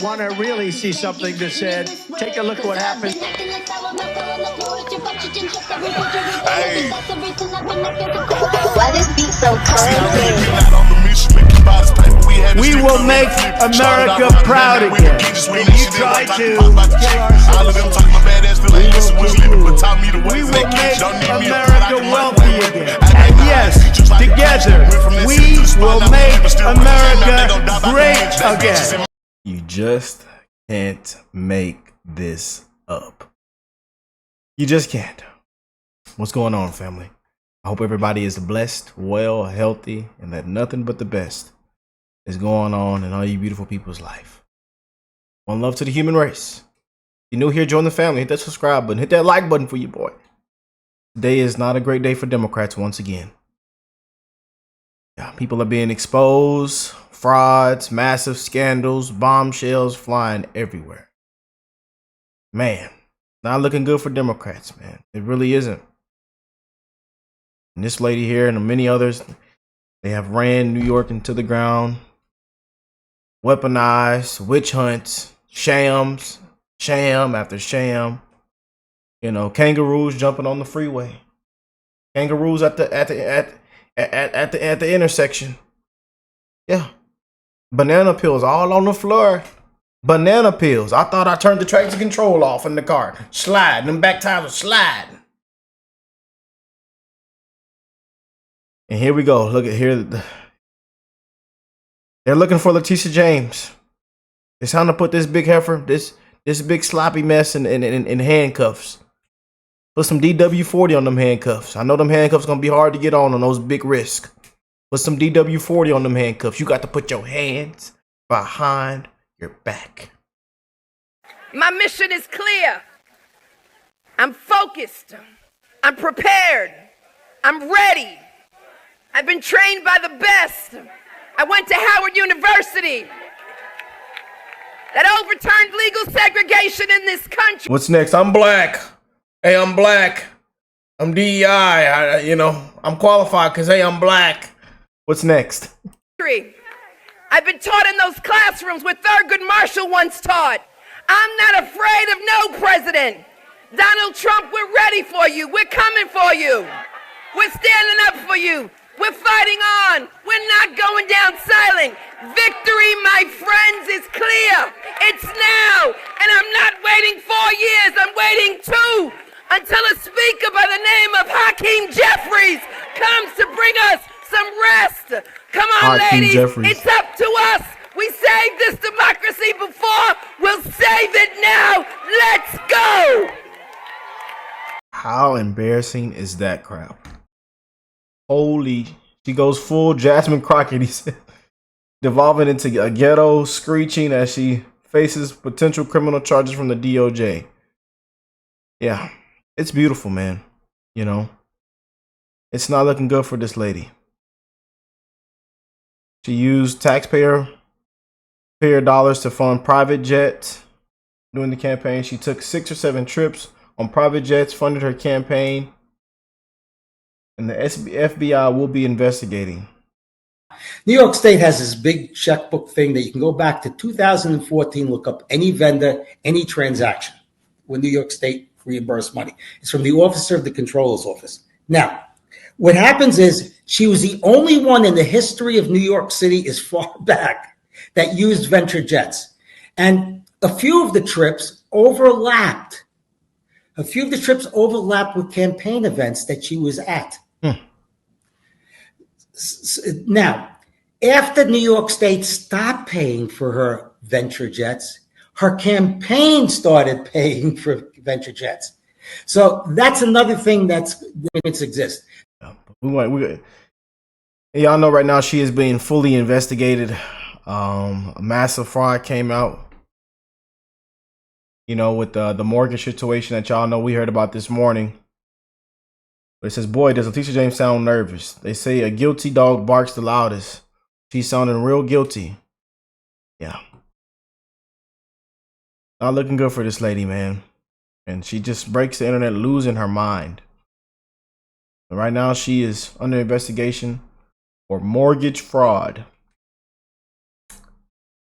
Want to really see something that said, take a look at what happened. Hey. Why this beat so cold? We will make America proud again. And you try to kill our We will make America wealthy again. And yes, together, we will make America great again. You just can't make this up. You just can't. What's going on, family? I hope everybody is blessed, well, healthy, and that nothing but the best is going on in all you beautiful people's life. One love to the human race. If you're new here, join the family. Hit that subscribe button. Hit that like button for you, boy. Today is not a great day for Democrats once again. Yeah, people are being exposed. Frauds, massive scandals, bombshells flying everywhere. Man, not looking good for Democrats, man. It really isn't. And this lady here and many others, they have ran New York into the ground. Weaponized, witch hunts, shams, sham after sham. You know, kangaroos jumping on the freeway. Kangaroos at the intersection. Yeah. Banana peels all on the floor. Banana peels. I thought I turned the traction control off in the car. Slide. Them back tires were sliding. And here we go. Look at here. They're looking for Letitia James. It's time to put this big heifer, this big sloppy mess in handcuffs. Put some DW-40 on them handcuffs. I know them handcuffs gonna be hard to get on those big wrists. Put some DW-40 on them handcuffs. You got to put your hands behind your back. My mission is clear. I'm focused. I'm prepared. I'm ready. I've been trained by the best. I went to Howard University that overturned legal segregation in this country. What's next? I'm black. Hey, I'm black. I'm DEI. I'm qualified because, hey, I'm black. What's next? I've been taught in those classrooms where Thurgood Marshall once taught. I'm not afraid of no president. Donald Trump, we're ready for you. We're coming for you. We're standing up for you. We're fighting on. We're not going down silent. Victory, my friends, is clear. It's now. And I'm not waiting 4 years. I'm waiting 2 until a speaker by the name of Hakeem Jeffries comes to bring us some rest. Come on, Hakeem ladies. Jeffries. It's up to us. We saved this democracy before. We'll save it now. Let's go. How embarrassing is that crap? Holy, she goes full Jasmine Crockett, he said, devolving into a ghetto screeching as she faces potential criminal charges from the DOJ. Yeah, it's beautiful, man. You know, it's not looking good for this lady. She used taxpayer dollars to fund private jets during the campaign. She took 6 or 7 trips on private jets, funded her campaign, and the FBI will be investigating. New York State has this big checkbook thing that you can go back to 2014, look up any vendor, any transaction when New York State reimbursed money. It's from the Officer of the Controller's Office. Now, what happens is she was the only one in the history of New York City as far back that used venture jets. And a few of the trips overlapped. With campaign events that she was at. Now, after New York State stopped paying for her venture jets, her campaign started paying for venture jets. So that's another thing that's exist. Y'all know right now she is being fully investigated. A massive fraud came out, with the mortgage situation that y'all know we heard about this morning. But it says, boy, does Letitia James sound nervous. They say a guilty dog barks the loudest. She's sounding real guilty. Yeah. Not looking good for this lady, man. And she just breaks the internet, losing her mind. And right now she is under investigation for mortgage fraud.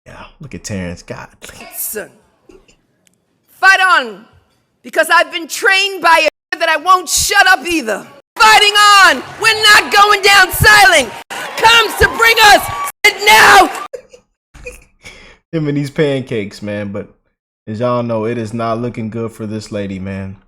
Yeah. Look at Terrence. God. Fight on, because I've been trained by a that I won't shut up either. Fighting on. We're not going down silent. Comes to bring us now. Him and these pancakes, man. But as y'all know, it is not looking good for this lady, man.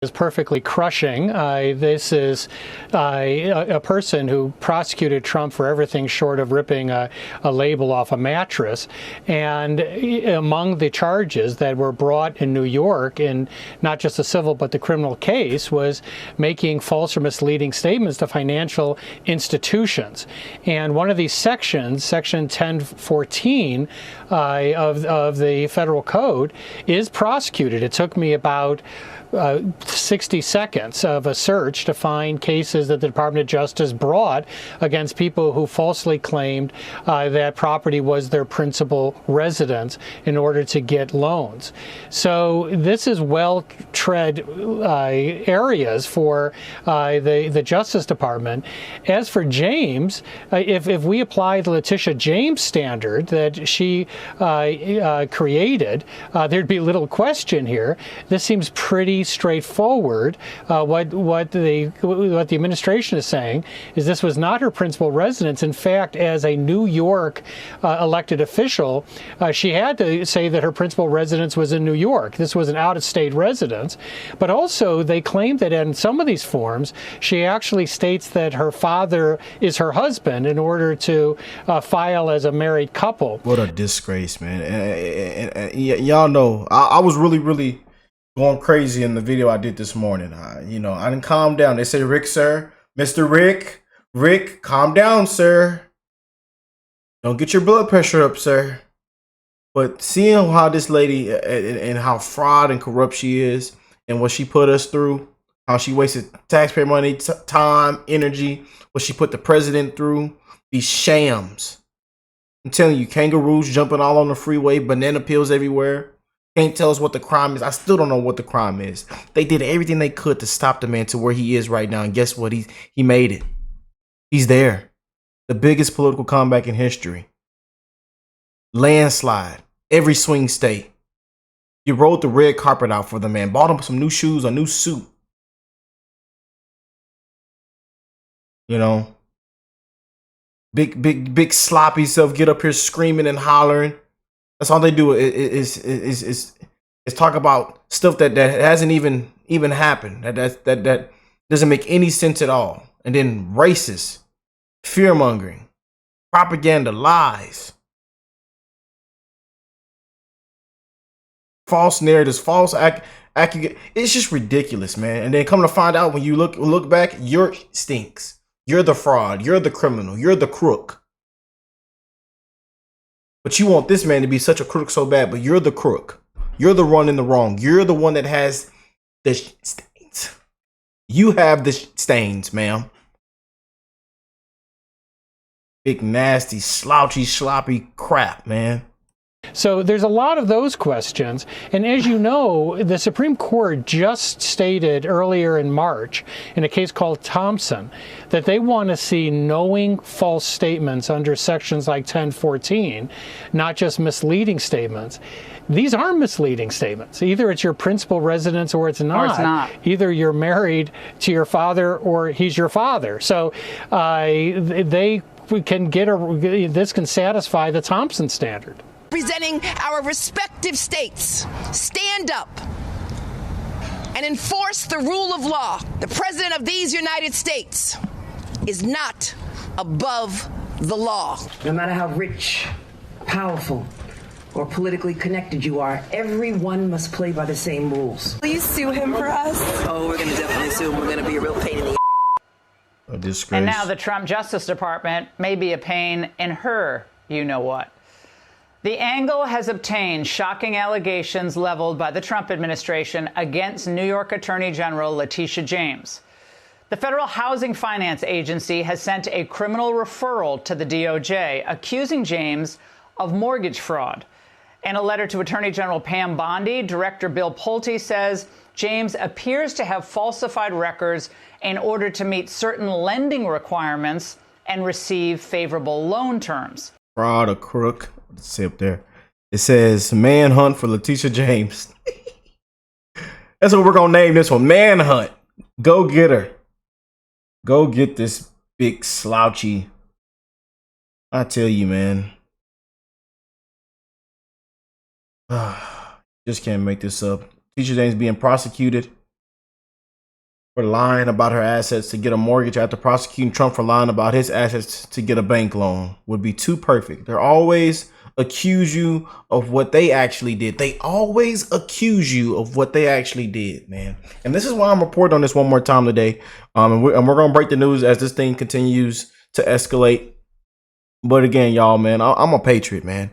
Is perfectly crushing. This is a person who prosecuted Trump for everything short of ripping a label off a mattress. And among the charges that were brought in New York, in not just the civil but the criminal case, was making false or misleading statements to financial institutions. And one of these sections, Section 1014 of the federal code, is prosecuted. It took me about 60 seconds of a search to find cases that the Department of Justice brought against people who falsely claimed that property was their principal residence in order to get loans. So this is well-tread areas for the Justice Department. As for James, if we apply the Letitia James standard that she created, there'd be little question here. This seems pretty straightforward. What the administration is saying is this was not her principal residence. In fact, as a New York elected official, she had to say that her principal residence was in New York. This was an out-of-state residence. But also, they claim that in some of these forms, she actually states that her father is her husband in order to file as a married couple. What a disgrace, man. And y'all know, I was really going crazy in the video I did this morning. I didn't calm down. They say, Rick, sir, Mr. Rick, calm down, sir. Don't get your blood pressure up, sir. But seeing how this lady and how fraud and corrupt she is and what she put us through, how she wasted taxpayer money, time, energy, what she put the president through, these shams. I'm telling you, kangaroos jumping all on the freeway, banana peels everywhere. Can't tell us what the crime is. I still don't know what the crime is. They did everything they could to stop the man to where he is right now. And guess what? He made it. He's there. The biggest political comeback in history. Landslide. Every swing state. You rolled the red carpet out for the man. Bought him some new shoes, a new suit. You know. Big sloppy self. Get up here screaming and hollering. That's all they do is talk about stuff that hasn't even happened. That doesn't make any sense at all. And then racist, fear mongering, propaganda, lies, false narratives, false accurate. It's just ridiculous, man. And then come to find out when you look back, you're stinks. You're the fraud. You're the criminal. You're the crook. But you want this man to be such a crook so bad, but you're the crook. You're the one in the wrong. You're the one that has the stains. You have the stains, ma'am. Big, nasty, slouchy, sloppy crap, man. So there's a lot of those questions. And as you know, the Supreme Court just stated earlier in March in a case called Thompson that they want to see knowing false statements under sections like 1014, not just misleading statements. These are misleading statements. Either it's your principal residence or it's not. Or it's not. Either you're married to your father or he's your father. So they can this can satisfy the Thompson standard. Representing our respective states, stand up and enforce the rule of law. The President of these United States is not above the law. No matter how rich, powerful, or politically connected you are, everyone must play by the same rules. Please sue him for us. Oh, we're going to definitely sue him. We're going to be a real pain in the A disgrace. And now the Trump Justice Department may be a pain in her you-know-what. The Angle has obtained shocking allegations leveled by the Trump administration against New York Attorney General Letitia James. The Federal Housing Finance Agency has sent a criminal referral to the DOJ accusing James of mortgage fraud. In a letter to Attorney General Pam Bondi, Director Bill Pulte says James appears to have falsified records in order to meet certain lending requirements and receive favorable loan terms. Fraud, a crook, Let's see up there. It says manhunt for Letitia James. That's what we're gonna name this one. Manhunt. Go get her. Go get this big slouchy. I tell you, man. Just can't make this up. Letitia James being prosecuted for lying about her assets to get a mortgage after prosecuting Trump for lying about his assets to get a bank loan would be too perfect. They're always accuse you of what they actually did. They always accuse you of what they actually did, man. And this is why I'm reporting on this one more time today. And we're gonna break the news as this thing continues to escalate. But again, y'all, man, I'm a patriot, man.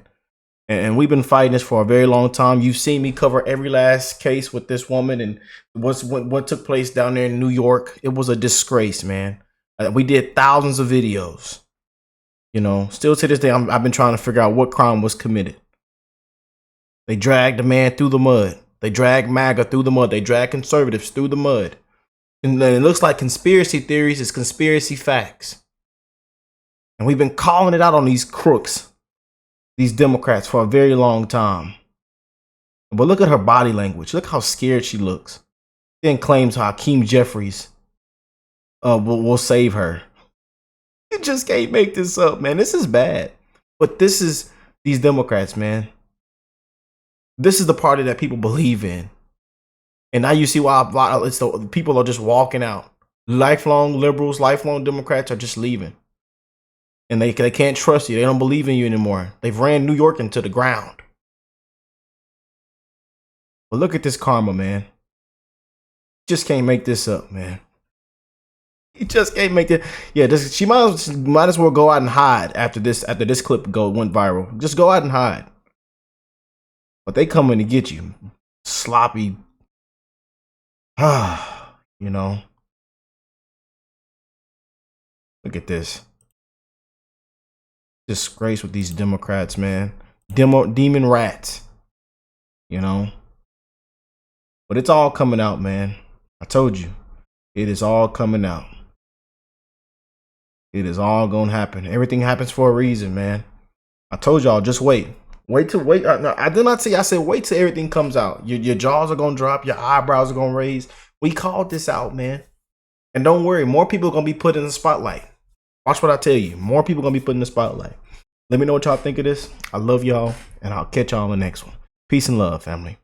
And we've been fighting this for a very long time. You've seen me cover every last case with this woman and what took place down there in New York. It was a disgrace, man. We did thousands of videos. You know, still to this day, I've been trying to figure out what crime was committed. They dragged the man through the mud. They dragged MAGA through the mud. They dragged conservatives through the mud. And it looks like conspiracy theories is conspiracy facts. And we've been calling it out on these crooks, these Democrats, for a very long time. But look at her body language. Look how scared she looks. Then claims Hakeem Jeffries will save her. You just can't make this up, man. This is bad. But this is these Democrats, man. This is the party that people believe in. And now you see why it's the people are just walking out. Lifelong liberals, lifelong Democrats are just leaving. And they can't trust you. They don't believe in you anymore. They've ran New York into the ground. But look at this karma, man. Just can't make this up, man. You just can't make it. Yeah, she might as well go out and hide after this clip went viral. Just go out and hide. But they coming to get you, sloppy. You know. Look at this. Disgrace with these Democrats, man. Demon rats. You know. But it's all coming out, man. I told you. It is all coming out. It is all gonna happen. Everything happens for a reason, man. I told y'all, just wait. Wait. No, I did not say. I said wait till everything comes out. Your jaws are gonna drop. Your eyebrows are gonna raise. We called this out, man. And don't worry, more people are gonna be put in the spotlight. Watch what I tell you. More people are gonna be put in the spotlight. Let me know what y'all think of this. I love y'all, and I'll catch y'all on the next one. Peace and love, family.